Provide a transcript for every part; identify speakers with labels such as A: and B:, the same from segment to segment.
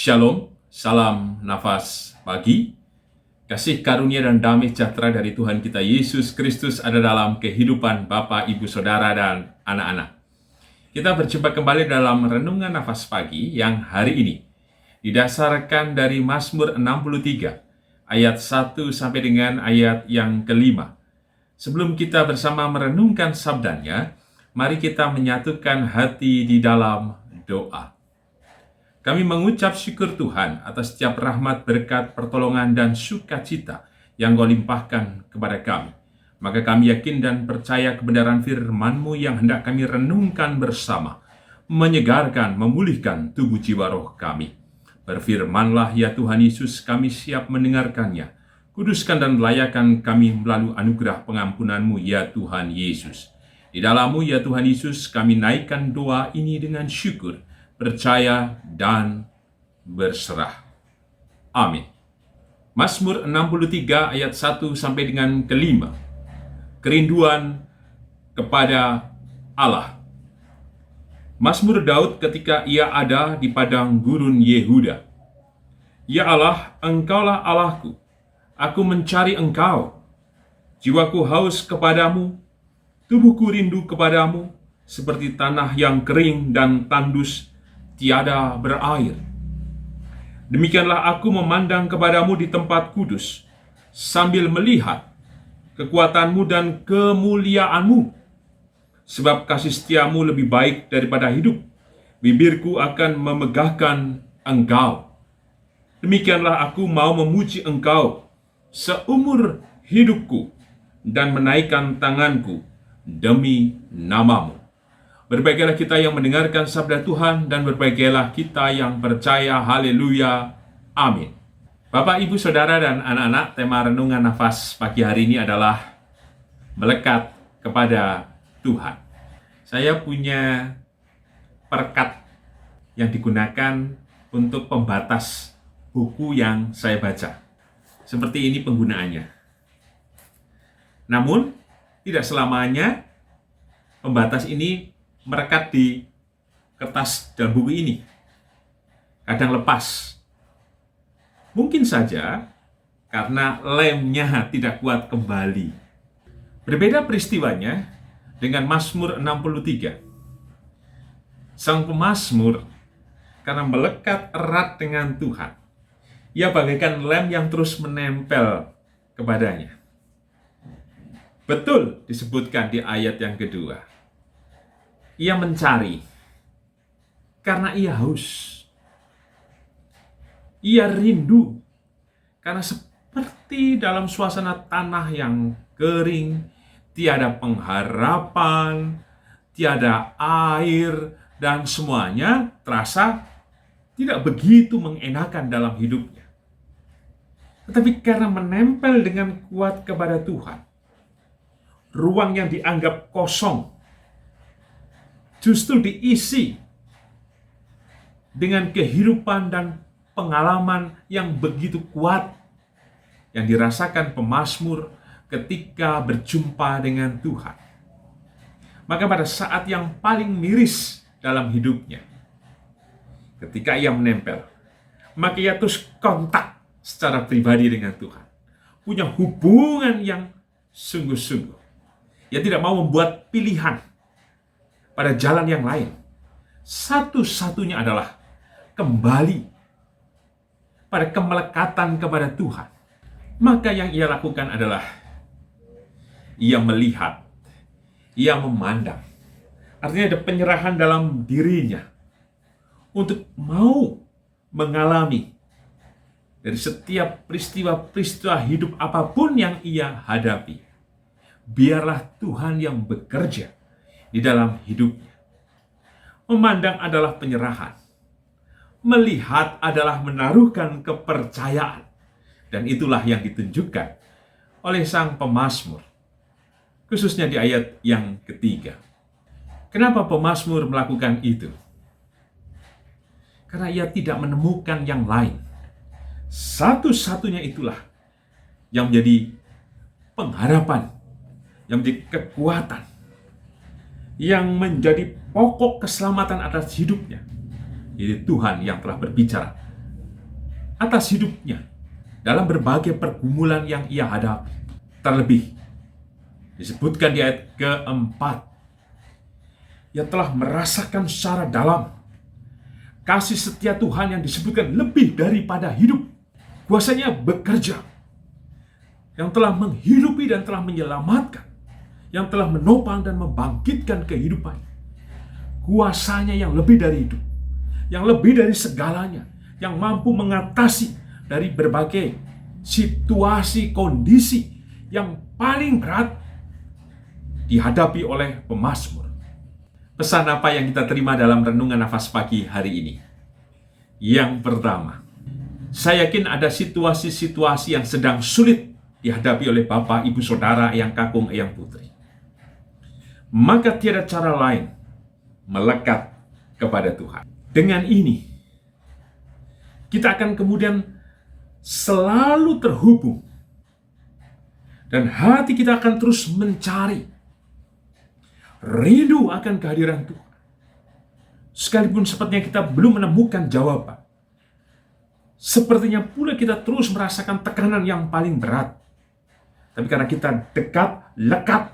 A: Shalom, salam nafas pagi. Kasih karunia dan damai sejahtera dari Tuhan kita Yesus Kristus ada dalam kehidupan Bapak, Ibu, Saudara, dan anak-anak. Kita berjumpa kembali dalam Renungan Nafas Pagi yang hari ini didasarkan dari Mazmur 63, ayat 1 sampai dengan ayat yang kelima. Sebelum kita bersama merenungkan sabdanya, mari kita menyatukan hati di dalam doa. Kami mengucap syukur Tuhan atas setiap rahmat, berkat, pertolongan, dan sukacita yang Kau limpahkan kepada kami. Maka kami yakin dan percaya kebenaran firman-Mu yang hendak kami renungkan bersama, menyegarkan, memulihkan tubuh jiwa roh kami. Berfirmanlah ya Tuhan Yesus, kami siap mendengarkannya. Kuduskan dan layakan kami melalui anugerah pengampunan-Mu ya Tuhan Yesus. Di dalam-Mu ya Tuhan Yesus, kami naikkan doa ini dengan syukur, percaya, dan berserah. Amin. Mazmur 63 ayat 1 sampai dengan kelima. Kerinduan kepada Allah. Mazmur Daud ketika ia ada di padang gurun Yehuda. Ya Allah, Engkaulah Allahku. Aku mencari Engkau. Jiwaku haus kepadamu. Tubuhku rindu kepadamu, seperti tanah yang kering dan tandus, tiada berair. Demikianlah aku memandang kepadamu di tempat kudus, sambil melihat kekuatanmu dan kemuliaanmu. Sebab kasih setiamu lebih baik daripada hidup, bibirku akan memegahkan Engkau. Demikianlah aku mau memuji Engkau seumur hidupku, dan menaikkan tanganku demi nama-Mu. Berbahagialah kita yang mendengarkan sabda Tuhan, dan berbahagialah kita yang percaya. Haleluya. Amin. Bapak, Ibu, Saudara, dan anak-anak, tema renungan nafas pagi hari ini adalah melekat kepada Tuhan. Saya punya perekat yang digunakan untuk pembatas buku yang saya baca. Seperti ini penggunaannya. Namun, tidak selamanya pembatas ini merekat di kertas dalam buku ini. Kadang lepas. Mungkin saja karena lemnya tidak kuat kembali. Berbeda peristiwanya dengan Mazmur 63. Sang pemazmur karena melekat erat dengan Tuhan, ia bagaikan lem yang terus menempel kepadanya. Betul disebutkan di ayat yang kedua. Ia mencari karena ia haus. Ia rindu karena seperti dalam suasana tanah yang kering, tiada pengharapan, tiada air, dan semuanya terasa tidak begitu mengenakan dalam hidupnya. Tetapi karena menempel dengan kuat kepada Tuhan, ruang yang dianggap kosong justru diisi dengan kehidupan dan pengalaman yang begitu kuat yang dirasakan pemazmur ketika berjumpa dengan Tuhan. Maka pada saat yang paling miris dalam hidupnya, ketika ia menempel, maka ia terus kontak secara pribadi dengan Tuhan. Punya hubungan yang sungguh-sungguh. Ia tidak mau membuat pilihan pada jalan yang lain. Satu-satunya adalah kembali pada kemelekatan kepada Tuhan. Maka yang ia lakukan adalah ia melihat, ia memandang. Artinya ada penyerahan dalam dirinya untuk mau mengalami dari setiap peristiwa-peristiwa hidup apapun yang ia hadapi. Biarlah Tuhan yang bekerja di dalam hidupnya. Memandang adalah penyerahan. Melihat adalah menaruhkan kepercayaan. Dan itulah yang ditunjukkan oleh sang pemazmur. Khususnya di ayat yang ketiga. Kenapa pemazmur melakukan itu? Karena ia tidak menemukan yang lain. Satu-satunya itulah yang menjadi pengharapan, yang menjadi kekuatan, yang menjadi pokok keselamatan atas hidupnya. Jadi Tuhan yang telah berbicara atas hidupnya dalam berbagai pergumulan yang ia hadapi. Terlebih, disebutkan di ayat keempat, ia telah merasakan secara dalam kasih setia Tuhan yang disebutkan lebih daripada hidup. Kuasanya bekerja, yang telah menghidupi dan telah menyelamatkan, yang telah menopang dan membangkitkan kehidupan. Kuasanya yang lebih dari hidup, yang lebih dari segalanya, yang mampu mengatasi dari berbagai situasi, kondisi yang paling berat dihadapi oleh pemazmur. Pesan apa yang kita terima dalam renungan nafas pagi hari ini? Yang pertama, saya yakin ada situasi-situasi yang sedang sulit dihadapi oleh Bapak, Ibu, Saudara, Eyang Kakung, Eyang Putri. Maka tiada cara lain melekat kepada Tuhan. Dengan ini, kita akan kemudian selalu terhubung, dan hati kita akan terus mencari, rindu akan kehadiran Tuhan. Sekalipun sepertinya kita belum menemukan jawaban, sepertinya pula kita terus merasakan tekanan yang paling berat. Tapi karena kita dekat, lekat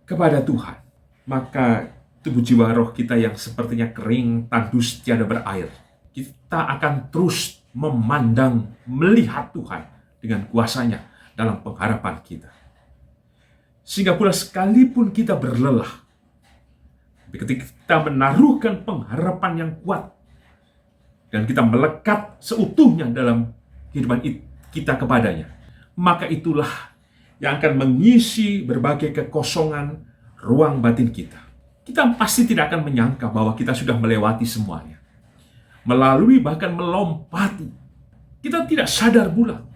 A: kepada Tuhan, maka tubuh jiwa roh kita yang sepertinya kering, tandus, tiada berair, kita akan terus memandang, melihat Tuhan dengan kuasanya dalam pengharapan kita. Sehingga pula sekalipun kita berlelah, ketika kita menaruhkan pengharapan yang kuat, dan kita melekat seutuhnya dalam kehidupan kita kepadanya, maka itulah yang akan mengisi berbagai kekosongan ruang batin kita. Kita pasti tidak akan menyangka bahwa kita sudah melewati semuanya, melalui bahkan melompati. Kita tidak sadar pula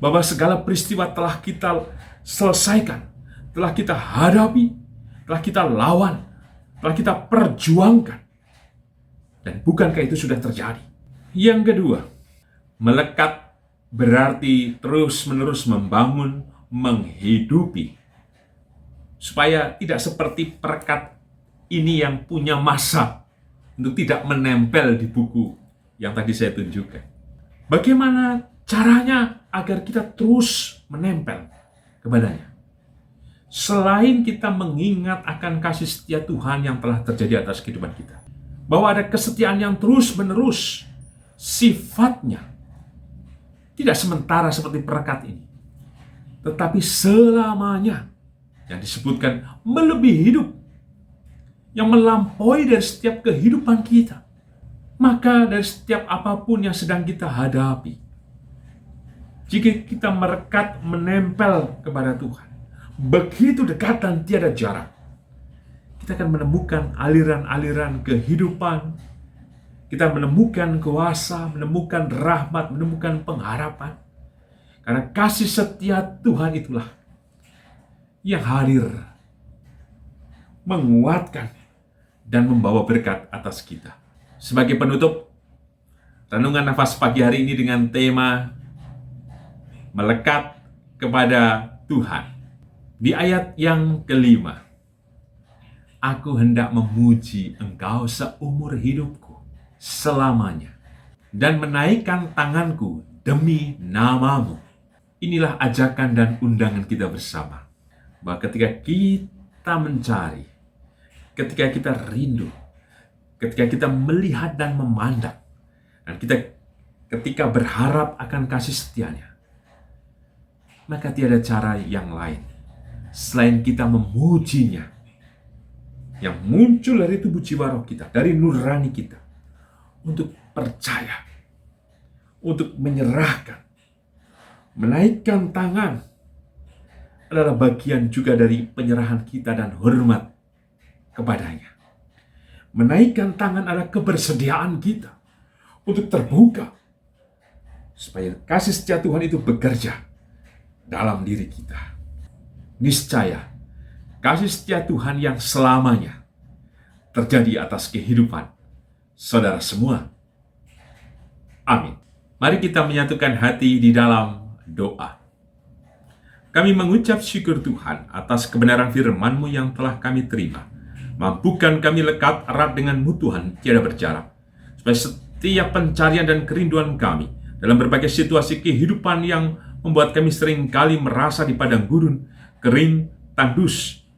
A: bahwa segala peristiwa telah kita selesaikan, telah kita hadapi, telah kita lawan, telah kita perjuangkan. Dan bukankah itu sudah terjadi? Yang kedua, melekat berarti terus-menerus membangun, menghidupi, supaya tidak seperti perekat ini yang punya masa untuk tidak menempel di buku yang tadi saya tunjukkan. Bagaimana caranya agar kita terus menempel kepadanya? Selain kita mengingat akan kasih setia Tuhan yang telah terjadi atas kehidupan kita, bahwa ada kesetiaan yang terus-menerus, sifatnya tidak sementara seperti perekat ini, tetapi selamanya, yang disebutkan melebihi hidup, yang melampaui dari setiap kehidupan kita. Maka dari setiap apapun yang sedang kita hadapi, jika kita merekat, menempel kepada Tuhan, begitu dekat dan tiada jarak, kita akan menemukan aliran-aliran kehidupan, kita menemukan kuasa, menemukan rahmat, menemukan pengharapan. Karena kasih setia Tuhan itulah yang hadir, menguatkan, dan membawa berkat atas kita. Sebagai penutup, renungan nafas pagi hari ini dengan tema melekat kepada Tuhan. Di ayat yang kelima, aku hendak memuji Engkau seumur hidupku, selamanya, dan menaikkan tanganku demi nama-Mu. Inilah ajakan dan undangan kita bersama, bahwa ketika kita mencari, ketika kita rindu, ketika kita melihat dan memandang, dan kita ketika berharap akan kasih setianya, maka tiada cara yang lain selain kita memujinya, yang muncul dari tubuh jiwa roh kita, dari nurani kita, untuk percaya, untuk menyerahkan, menaikkan tangan, adalah bagian juga dari penyerahan kita dan hormat kepadanya. Menaikkan tangan adalah kebersediaan kita untuk terbuka, supaya kasih setia Tuhan itu bekerja dalam diri kita. Niscaya kasih setia Tuhan yang selamanya terjadi atas kehidupan saudara semua. Amin. Mari kita menyatukan hati di dalam doa. Kami mengucap syukur Tuhan atas kebenaran firman-Mu yang telah kami terima. Mampukan kami lekat erat dengan-Mu Tuhan, tiada berjarak, supaya setiap pencarian dan kerinduan kami dalam berbagai situasi kehidupan yang membuat kami sering kali merasa di padang gurun, kering, tandus.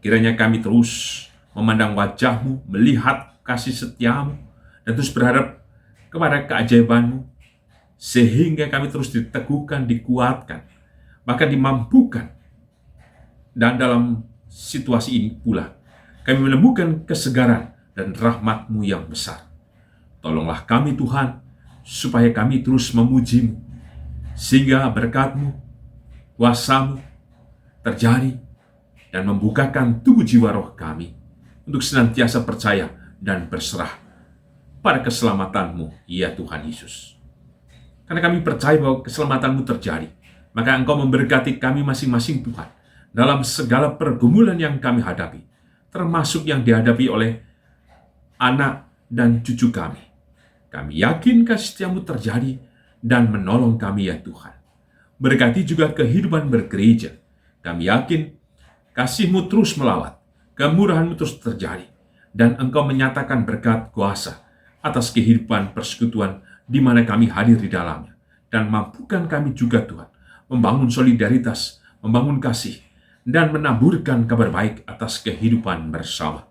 A: Kiranya kami terus memandang wajah-Mu, melihat kasih setia-Mu, dan terus berharap kepada keajaiban-Mu, sehingga kami terus diteguhkan, dikuatkan, bahkan dimampukan. Dan dalam situasi ini pula, kami menemukan kesegaran dan rahmat-Mu yang besar. Tolonglah kami Tuhan, supaya kami terus memuji-Mu, sehingga berkat-Mu, kuasa-Mu terjadi, dan membukakan tubuh jiwa roh kami, untuk senantiasa percaya dan berserah pada keselamatan-Mu, ya Tuhan Yesus. Karena kami percaya bahwa keselamatan-Mu terjadi, maka Engkau memberkati kami masing-masing Tuhan, dalam segala pergumulan yang kami hadapi, termasuk yang dihadapi oleh anak dan cucu kami. Kami yakin kasih setia-Mu terjadi dan menolong kami, ya Tuhan. Berkati juga kehidupan bergereja. Kami yakin kasih-Mu terus melawat, kemurahan-Mu terus terjadi, dan Engkau menyatakan berkat kuasa atas kehidupan persekutuan di mana kami hadir di dalamnya. Dan mampukan kami juga Tuhan, membangun solidaritas, membangun kasih, dan menaburkan kabar baik atas kehidupan bersama.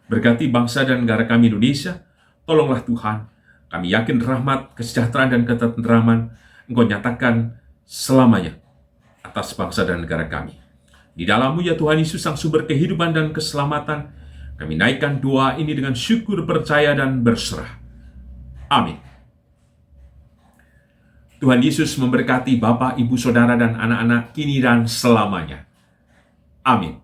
A: Berkati bangsa dan negara kami Indonesia, tolonglah Tuhan, kami yakin rahmat, kesejahteraan, dan ketenteraman Engkau nyatakan selamanya atas bangsa dan negara kami. Di dalam-Mu, ya Tuhan Yesus, sang sumber kehidupan dan keselamatan, kami naikkan doa ini dengan syukur, percaya, dan berserah. Amin. Tuhan Yesus memberkati Bapak, Ibu, Saudara, dan anak-anak kini dan selamanya. Amin.